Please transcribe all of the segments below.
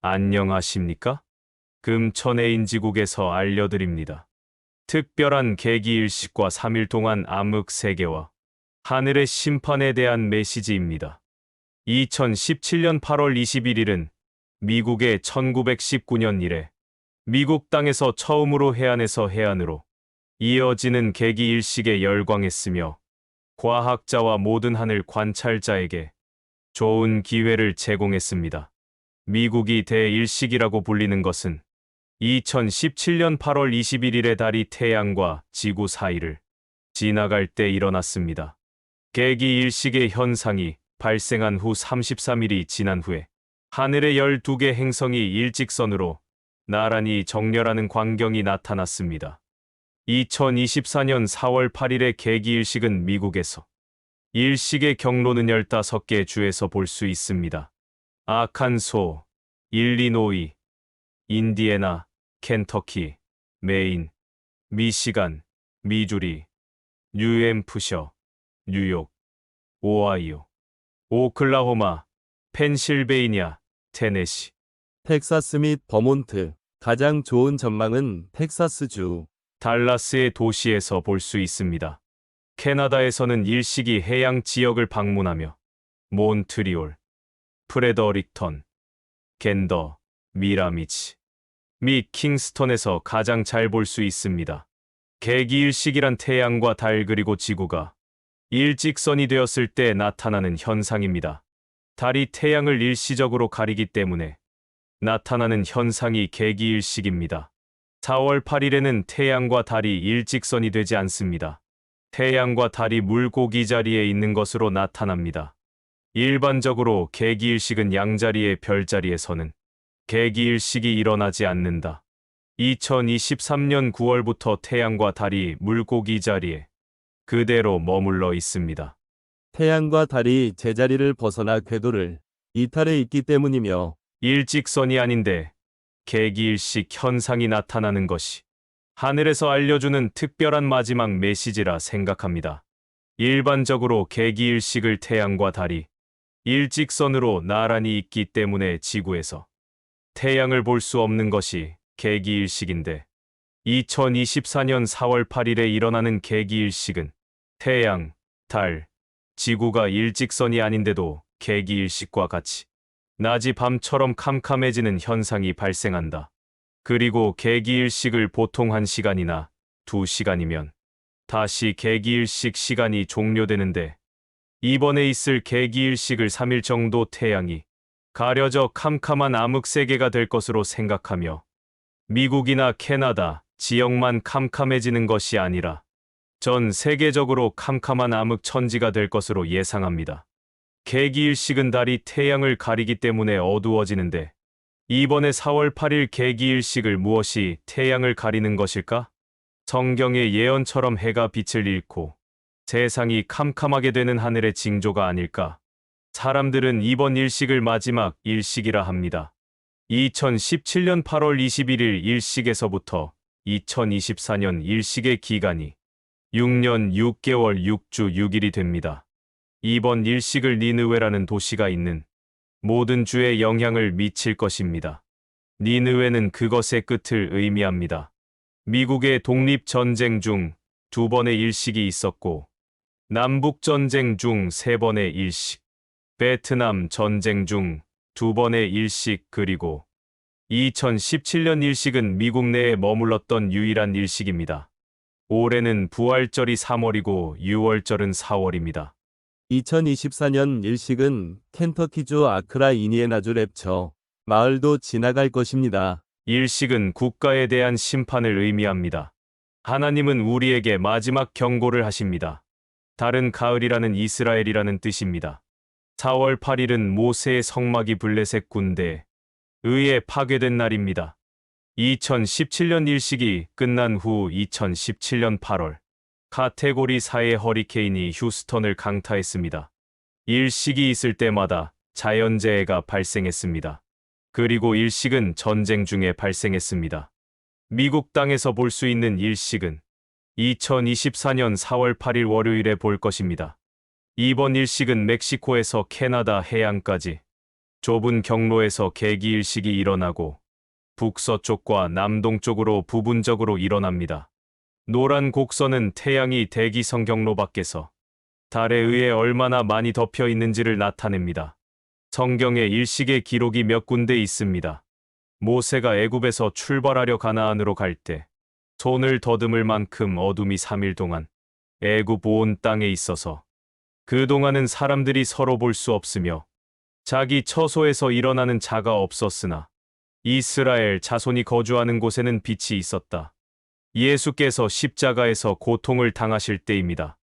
안녕하십니까? 금천해인지국에서 알려드립니다. 특별한 계기일식과 3일 동안 암흑 세계와 하늘의 심판에 대한 메시지입니다. 2017년 8월 21일은 미국의 1919년 이래 미국 땅에서 처음으로 해안에서 해안으로 이어지는 계기일식에 열광했으며 과학자와 모든 하늘 관찰자에게 좋은 기회를 제공했습니다. 미국이 대일식이라고 불리는 것은 2017년 8월 21일에 달이 태양과 지구 사이를 지나갈 때 일어났습니다. 계기일식의 현상이 발생한 후 33일이 지난 후에 하늘의 12개 행성이 일직선으로 나란히 정렬하는 광경이 나타났습니다. 2024년 4월 8일의 계기일식은 미국에서 일식의 경로는 15개 주에서 볼 수 있습니다. 아칸소, 일리노이, 인디애나, 켄터키, 메인, 미시간, 미주리, 뉴햄프셔, 뉴욕, 오하이오, 오클라호마, 펜실베이니아, 테네시, 텍사스 및 버몬트. 가장 좋은 전망은 텍사스주. 달라스의 도시에서 볼 수 있습니다. 캐나다에서는 일식이 해양 지역을 방문하며 몬트리올, 프레더릭턴, 겐더, 미라미치 및 킹스턴에서 가장 잘 볼 수 있습니다. 계기일식이란 태양과 달 그리고 지구가 일직선이 되었을 때 나타나는 현상입니다. 달이 태양을 일시적으로 가리기 때문에 나타나는 현상이 계기일식입니다. 4월 8일에는 태양과 달이 일직선이 되지 않습니다. 태양과 달이 물고기 자리에 있는 것으로 나타납니다. 일반적으로 계기일식은 양자리의 별자리에서는 계기일식이 일어나지 않는다. 2023년 9월부터 태양과 달이 물고기 자리에 그대로 머물러 있습니다. 태양과 달이 제자리를 벗어나 궤도를 이탈해 있기 때문이며 일직선이 아닌데 계기일식 현상이 나타나는 것이 하늘에서 알려주는 특별한 마지막 메시지라 생각합니다. 일반적으로 계기일식을 태양과 달이 일직선으로 나란히 있기 때문에 지구에서 태양을 볼 수 없는 것이 계기일식인데 2024년 4월 8일에 일어나는 계기일식은 태양, 달, 지구가 일직선이 아닌데도 계기일식과 같이 낮이 밤처럼 캄캄해지는 현상이 발생한다. 그리고 계기일식을 보통 1시간이나 2시간이면 다시 계기일식 시간이 종료되는데 이번에 있을 계기일식을 3일 정도 태양이 가려져 캄캄한 암흑세계가 될 것으로 생각하며 미국이나 캐나다 지역만 캄캄해지는 것이 아니라 전 세계적으로 캄캄한 암흑천지가 될 것으로 예상합니다. 계기일식은 달이 태양을 가리기 때문에 어두워지는데 이번에 4월 8일 계기일식을 무엇이 태양을 가리는 것일까? 성경의 예언처럼 해가 빛을 잃고 세상이 캄캄하게 되는 하늘의 징조가 아닐까? 사람들은 이번 일식을 마지막 일식이라 합니다. 2017년 8월 21일 일식에서부터 2024년 일식의 기간이 6년 6개월 6주 6일이 됩니다. 이번 일식을 니느웨라는 도시가 있는 모든 주에 영향을 미칠 것입니다. 니느웨는 그것의 끝을 의미합니다. 미국의 독립전쟁 중 2번의 일식이 있었고 남북전쟁 중 3번의 일식, 베트남 전쟁 중 2번의 일식 그리고 2017년 일식은 미국 내에 머물렀던 유일한 일식입니다. 올해는 부활절이 3월이고 6월절은 4월입니다. 2024년 일식은 켄터키주 아크라 이니에나주 랩처 마을도 지나갈 것입니다. 일식은 국가에 대한 심판을 의미합니다. 하나님은 우리에게 마지막 경고를 하십니다. 달은 가을이라는 이스라엘이라는 뜻입니다. 4월 8일은 모세의 성막이 블레셋 군대에 의해 파괴된 날입니다. 2017년 일식이 끝난 후 2017년 8월 카테고리 4의 허리케인이 휴스턴을 강타했습니다. 일식이 있을 때마다 자연재해가 발생했습니다. 그리고 일식은 전쟁 중에 발생했습니다. 미국 땅에서 볼 수 있는 일식은 2024년 4월 8일 월요일에 볼 것입니다. 이번 일식은 멕시코에서 캐나다 해안까지 좁은 경로에서 개기일식이 일어나고 북서쪽과 남동쪽으로 부분적으로 일어납니다. 노란 곡선은 태양이 대기성 경로 밖에서 달에 의해 얼마나 많이 덮여 있는지를 나타냅니다. 성경에 일식의 기록이 몇 군데 있습니다. 모세가 애굽에서 출발하려 가나안으로 갈 때 손을 더듬을 만큼 어둠이 3일 동안 애굽 온 땅에 있어서 그동안은 사람들이 서로 볼 수 없으며 자기 처소에서 일어나는 자가 없었으나 이스라엘 자손이 거주하는 곳에는 빛이 있었다. 예수께서 십자가에서 고통을 당하실 때입니다.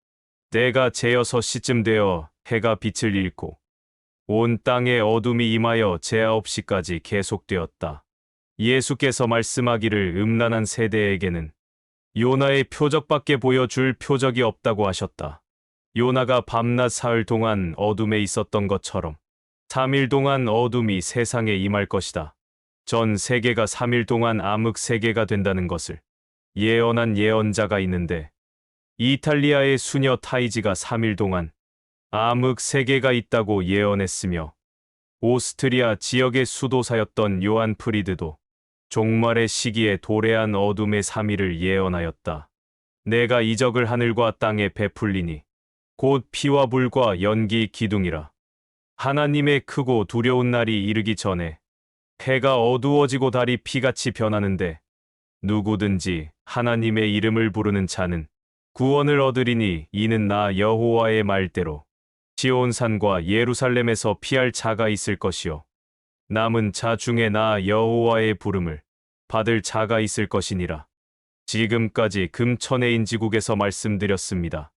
때가 제 6시쯤 되어 해가 빛을 잃고 온 땅에 어둠이 임하여 제 9시까지 계속되었다. 예수께서 말씀하기를 음란한 세대에게는 요나의 표적밖에 보여줄 표적이 없다고 하셨다. 요나가 밤낮 사흘 동안 어둠에 있었던 것처럼 3일 동안 어둠이 세상에 임할 것이다. 전 세계가 3일 동안 암흑 세계가 된다는 것을 예언한 예언자가 있는데 이탈리아의 수녀 타이지가 3일 동안 암흑 세계가 있다고 예언했으며 오스트리아 지역의 수도사였던 요한 프리드도 종말의 시기에 도래한 어둠의 3일을 예언하였다. 내가 이적을 하늘과 땅에 베풀리니 곧 피와 불과 연기 기둥이라. 하나님의 크고 두려운 날이 이르기 전에 해가 어두워지고 달이 피같이 변하는데 누구든지 하나님의 이름을 부르는 자는 구원을 얻으리니 이는 나 여호와의 말대로 시온산과 예루살렘에서 피할 자가 있을 것이요 남은 자 중에 나 여호와의 부름을 받을 자가 있을 것이니라. 지금까지 금천의 인지국에서 말씀드렸습니다.